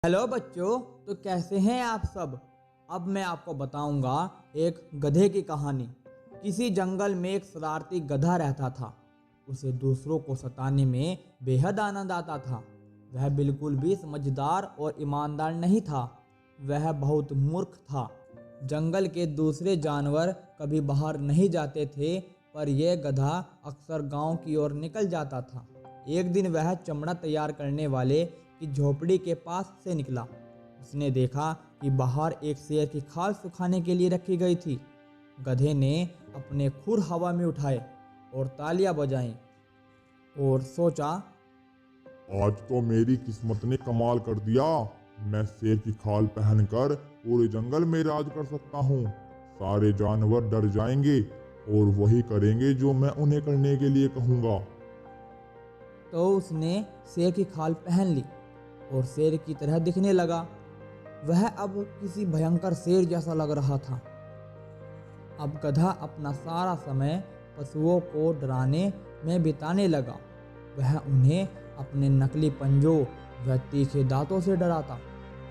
Hello बच्चों। तो कैसे हैं आप सब। अब मैं आपको बताऊंगा एक गधे की कहानी। किसी जंगल में एक शरारती गधा रहता था। उसे दूसरों को सताने में बेहद आनंद आता था। वह बिल्कुल भी समझदार और ईमानदार नहीं था। वह बहुत मूर्ख था। जंगल के दूसरे जानवर कभी बाहर नहीं जाते थे, पर यह गधा अक्सर गांव की ओर निकल जाता था। एक दिन वह चमड़ा तैयार करने वाले की झोपड़ी के पास से निकला। उसने देखा कि बाहर एक शेर की खाल सुखाने के लिए रखी गई थी। गधे ने अपने खुर हवा में उठाए और तालियां बजाईं और सोचा, आज तो मेरी किस्मत ने कमाल कर दिया। मैं शेर की खाल पहनकर पूरे जंगल में राज कर सकता हूँ। सारे जानवर डर जाएंगे और वही करेंगे जो मैं उन्हें करने के लिए कहूँगा। तो उसने शेर की खाल पहन ली और शेर की तरह दिखने लगा। वह अब किसी भयंकर शेर जैसा लग रहा था। अब गधा अपना सारा समय पशुओं को डराने में बिताने लगा। वह उन्हें अपने नकली पंजों व तीखे दांतों से डराता।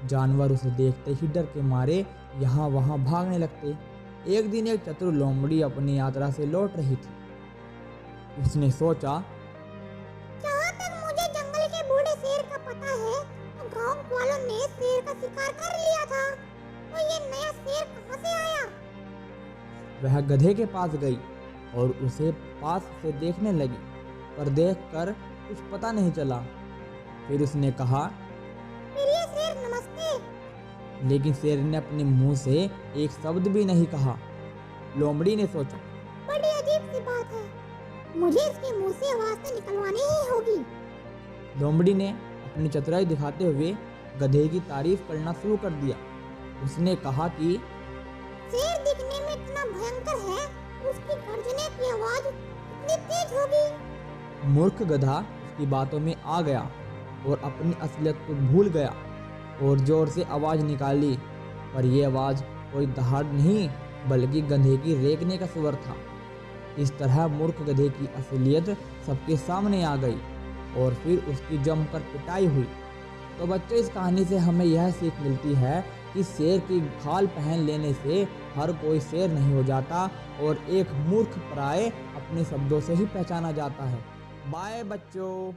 जानवर उसे देखते ही डर के मारे यहाँ वहाँ भागने लगते। एक दिन एक चतुर लोमड़ी अपनी यात्रा से लौट रही थी। उसने सोचा, जहाँ तक मुझे जंगल के बूढ़े शेर का पता है, तो गांव वालों ने शेर का शिकार कर लिया था। तो ये नया शेर कहाँ से आया? वह गधे के पास गई और उसे पास से देखने लगी, पर देखकर कुछ पता नहीं चला। फिर उसने कहा, प्रिय शेर, नमस्ते। लेकिन शेर ने अपने मुंह से एक शब्द भी नहीं कहा। लोमड़ी ने सोचा, बड़ी अजीब सी बात है, मुझे इसके मुंह से आवाज तो निकलवानी ही होगी। लोमड़ी ने अपनी चतुराई दिखाते हुए गधे की तारीफ करना शुरू कर दिया। उसने कहा कि शेर दिखने में इतना भयंकर है, उसकी गर्जने की आवाज इतनी तेज होगी। मूर्ख गधा उसकी बातों में आ गया और अपनी असलियत को भूल गया और जोर से आवाज निकाली। पर यह आवाज कोई दहाड़ नहीं, बल्कि गधे की रेंगने का स्वर था। इस तरह मूर्ख गधे की असलियत सबके सामने आ गई और फिर उसकी जमकर पिटाई हुई। तो बच्चों, इस कहानी से हमें यह सीख मिलती है कि शेर की खाल पहन लेने से हर कोई शेर नहीं हो जाता और एक मूर्ख प्राय अपने शब्दों से ही पहचाना जाता है। बाय बच्चों।